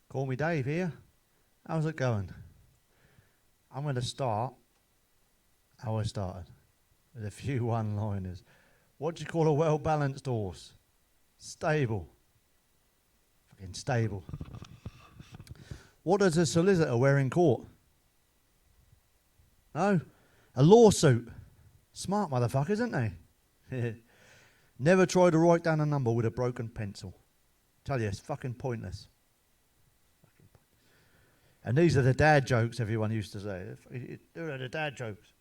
Call me Dave here. How's it going? I'm going to start how I started with a few one-liners. What do you call a well-balanced horse? Stable. Fucking stable. What does a solicitor wear in court? No? A lawsuit. Smart motherfuckers, isn't they? Never try to write down a number with a broken pencil. Tell you, it's fucking pointless. And these are the dad jokes everyone used to say. They're the dad jokes.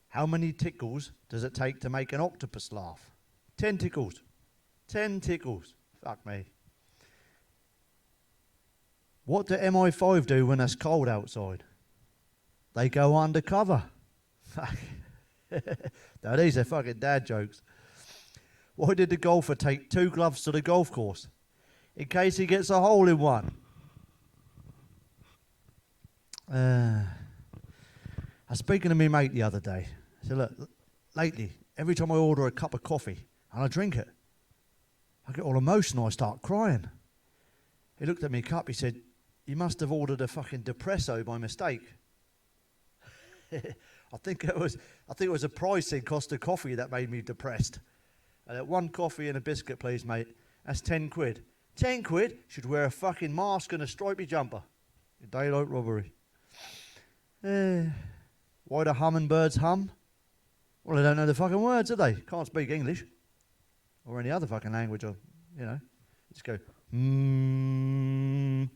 How many tickles does it take to make an octopus laugh? 10 tickles. 10 tickles. Fuck me. What do MI5 do when it's cold outside? They go undercover. Now these are fucking dad jokes. Why did the golfer take 2 gloves to the golf course? In case he gets a hole in one. I was speaking to my mate the other day. I said, look, lately, every time I order a cup of coffee and I drink it, I get all emotional, I start crying. He looked at me cup, he said, you must have ordered a fucking depresso by mistake. I think it was a pricing cost of coffee that made me depressed. And one coffee and a biscuit, please, mate. That's 10 quid. 10 quid? Should wear a fucking mask and a stripy jumper. Daylight robbery. Why do hummingbirds hum? Well, they don't know the fucking words, do they? Can't speak English. Or any other fucking language, or, you know. Just go, and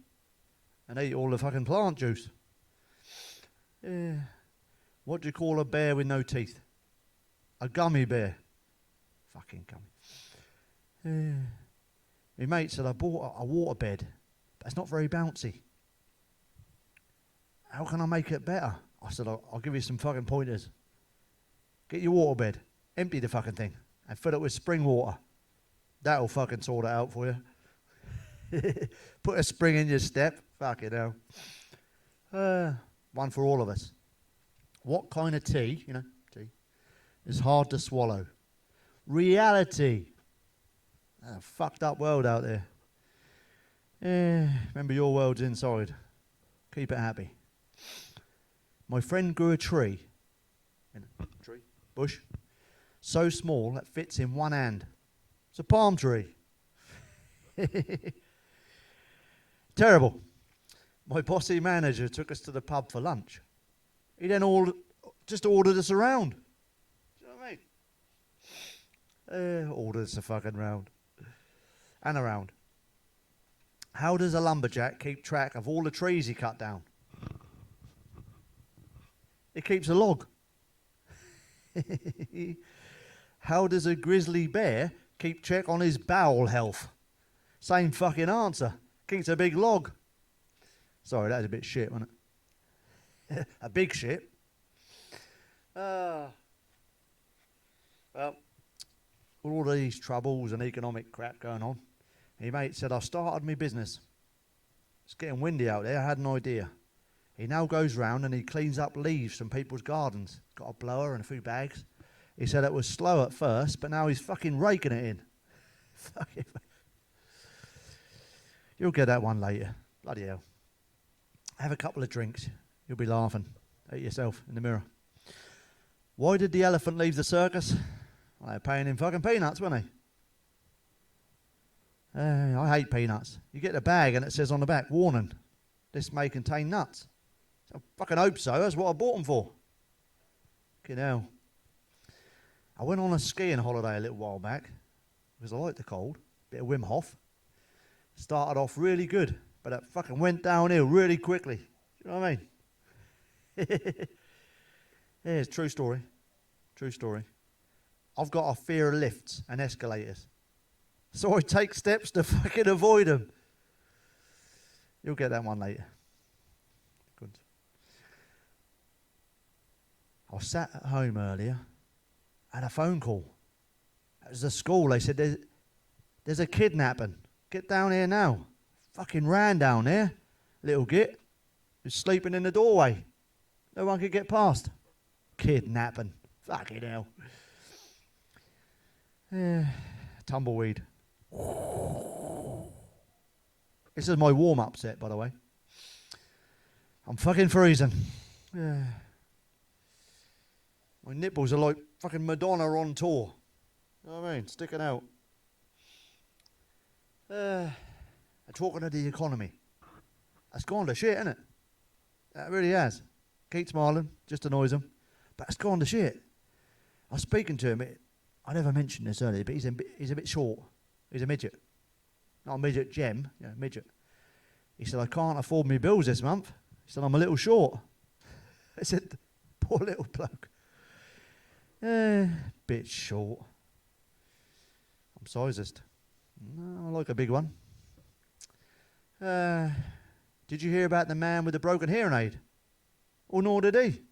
eat all the fucking plant juice. What do you call a bear with no teeth? A gummy bear. Fucking gummy. My mate said, I bought a waterbed, but it's not very bouncy. How can I make it better? I said, I'll give you some fucking pointers. Get your waterbed, empty the fucking thing, and fill it with spring water. That'll fucking sort it out for you. Put a spring in your step. Fucking hell. One for all of us. What kind of tea, tea, is hard to swallow? Reality. A fucked up world out there. Remember, your world's inside. Keep it happy. My friend grew a tree. Bush. So small that fits in one hand. It's a palm tree. Terrible. My bossy manager took us to the pub for lunch. He then just ordered us around. Do you know what I mean? Ordered us a fucking round. And around. How does a lumberjack keep track of all the trees he cut down? He keeps a log. How does a grizzly bear keep check on his bowel health? Same fucking answer. Keeps a big log. Sorry, that was a bit shit, wasn't it? A big shit. Well, with all these troubles and economic crap going on, my mate said, I started my business. It's getting windy out there. I had an idea. He now goes round and he cleans up leaves from people's gardens. Got a blower and a few bags. He said it was slow at first, but now he's fucking raking it in. Fucking. You'll get that one later. Bloody hell. Have a couple of drinks. You'll be laughing at yourself in the mirror. Why did the elephant leave the circus? Well, they're paying him fucking peanuts, weren't they? I hate peanuts. You get the bag and it says on the back, warning, this may contain nuts. I fucking hope so. That's what I bought them for. Fucking hell. I went on a skiing holiday a little while back because I like the cold. Bit of Wim Hof. Started off really good, but it fucking went downhill really quickly. You know what I mean? Yeah, it's a true story. True story. I've got a fear of lifts and escalators. So I take steps to fucking avoid them. You'll get that one later. Good. I was sat at home earlier. I had a phone call. It was the school. They said, there's a kidnapping. Get down here now. Fucking ran down there. Little git. Was sleeping in the doorway. No one could get past. Kidnapping. Fucking hell. Tumbleweed. This is my warm-up set, by the way. I'm fucking freezing. Yeah. My nipples are like fucking Madonna on tour. You know what I mean? Sticking out. Talking of the economy. It's gone to shit, isn't it? It really has. Keep smiling, just annoys him. But it's gone to shit. I was speaking to him. I never mentioned this earlier, but he's a bit short. He's a midget. Not a midget gem, yeah, midget. He said, I can't afford my bills this month. He said, I'm a little short. I said, poor little bloke. Bit short. I'm sizest. No, I like a big one. Did you hear about the man with the broken hearing aid? Or nor did he.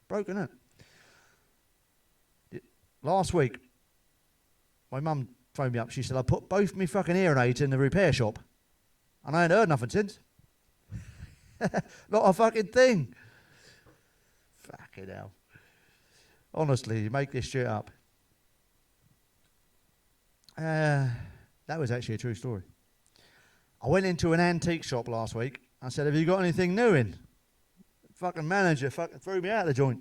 Broken, isn't it? Last week, my mum phoned me up. She said, I put both my fucking hearing aids in the repair shop. And I ain't heard nothing since. Not a fucking thing. Fucking hell. Honestly, you make this shit up. That was actually a true story. I went into an antique shop last week. I said, have you got anything new in? The fucking manager fucking threw me out of the joint.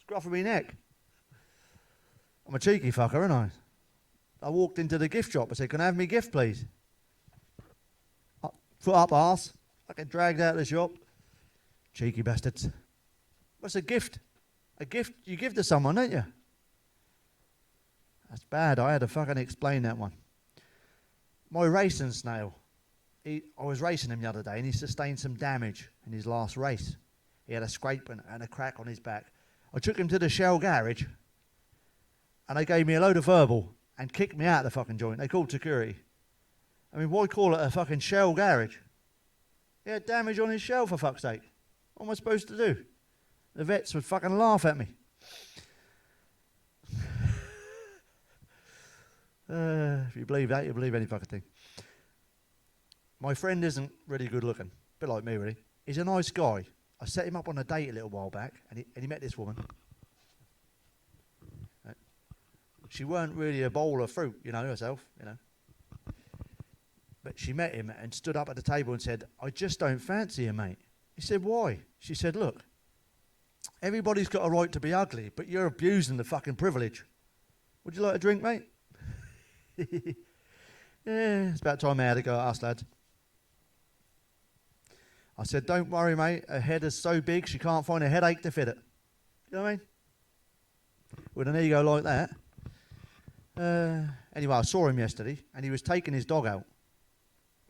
Scruffing me neck. I'm a cheeky fucker, aren't I? I walked into the gift shop. I said, can I have me gift, please? Foot up arse. Fucking dragged out of the shop. Cheeky bastards. What's a gift? A gift you give to someone, don't you? That's bad. I had to fucking explain that one. My racing snail. I was racing him the other day and he sustained some damage in his last race. He had a scrape and a crack on his back. I took him to the Shell garage and they gave me a load of verbal and kicked me out of the fucking joint. They called security. I mean, why call it a fucking Shell garage? He had damage on his shell, for fuck's sake. What am I supposed to do? The vets would fucking laugh at me. If you believe that, you believe any fucking thing. My friend isn't really good looking. A bit like me, really. He's a nice guy. I set him up on a date a little while back, and he met this woman. She weren't really a bowl of fruit, herself, But she met him and stood up at the table and said, I just don't fancy you, mate. He said, why? She said, look, everybody's got a right to be ugly, but you're abusing the fucking privilege. Would you like a drink, mate? Yeah, it's about time I had to go at us, lads. I said, don't worry, mate. Her head is so big she can't find a headache to fit it. You know what I mean? With an ego like that. Anyway, I saw him yesterday, and he was taking his dog out.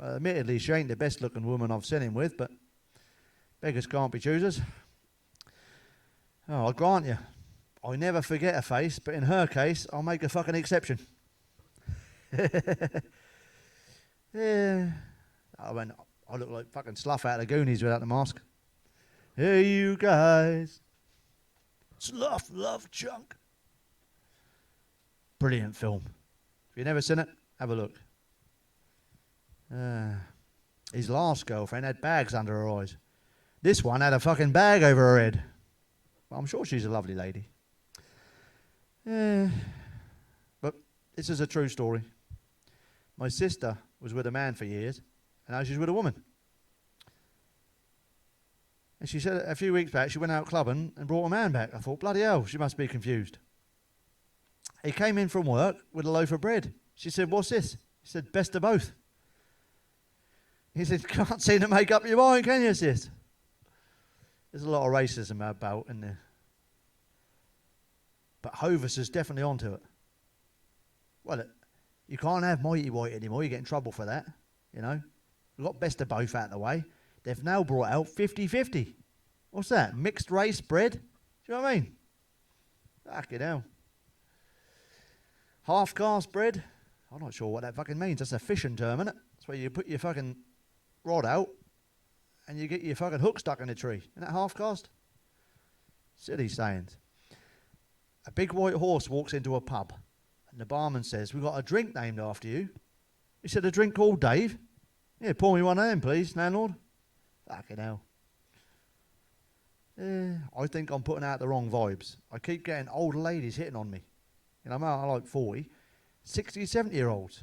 Admittedly, she ain't the best looking woman I've seen him with, but beggars can't be choosers. Oh, I'll grant you, I never forget a face, but in her case, I'll make a fucking exception. Yeah. I look like fucking Slough out of the Goonies without the mask. Hey, you guys. Slough love chunk. Brilliant film. If you've never seen it, have a look. His last girlfriend had bags under her eyes. This one had a fucking bag over her head. Well, I'm sure she's a lovely lady. But this is a true story. My sister was with a man for years, and now she's with a woman. And she said a few weeks back she went out clubbing and brought a man back. I thought, bloody hell, she must be confused. He came in from work with a loaf of bread. She said, what's this? He said, best of both. He said, can't seem to make up your mind, can you, sis? There's a lot of racism about, isn't there? But Hovis is definitely onto it. Well, you can't have Mighty White anymore. You get in trouble for that, We've got best of both out of the way. They've now brought out 50-50. What's that? Mixed race bread? Do you know what I mean? Fucking hell. Half caste bread? I'm not sure what that fucking means. That's a fishing term, isn't it? That's where you put your fucking rod out and you get your fucking hook stuck in a tree. Isn't that half caste? Silly sayings. A big white horse walks into a pub and the barman says, we've got a drink named after you. He said, a drink called Dave? Yeah, pour me one of them, please, landlord. Fucking hell. I think I'm putting out the wrong vibes. I keep getting old ladies hitting on me. I'm like 40. 60, 70-year-olds.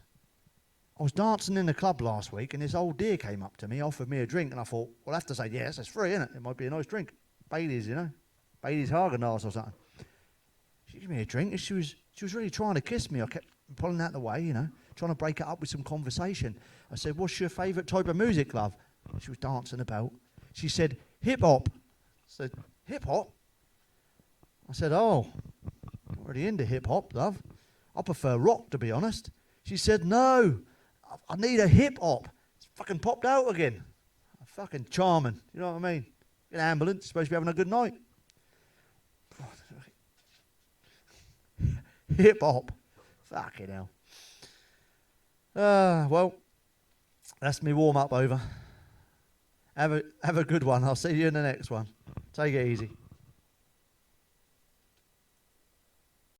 I was dancing in the club last week, and this old dear came up to me, offered me a drink, and I thought, well, I have to say yes, it's free, isn't it? It might be a nice drink. Bailey's, you know, Bailey's Haagen-Dazs or something. She gave me a drink, and she was really trying to kiss me. I kept pulling out the way, you know, trying to break it up with some conversation. I said, what's your favourite type of music, love? She was dancing about. She said, hip-hop. I said, hip-hop? I said, oh, I'm already into hip-hop, love. I prefer rock, to be honest. She said, no, I need a hip-hop. It's fucking popped out again. Fucking charming, you know what I mean? An ambulance, supposed to be having a good night. Hip-hop. Fucking hell. Well, that's me warm-up over. Have a good one. I'll see you in the next one. Take it easy.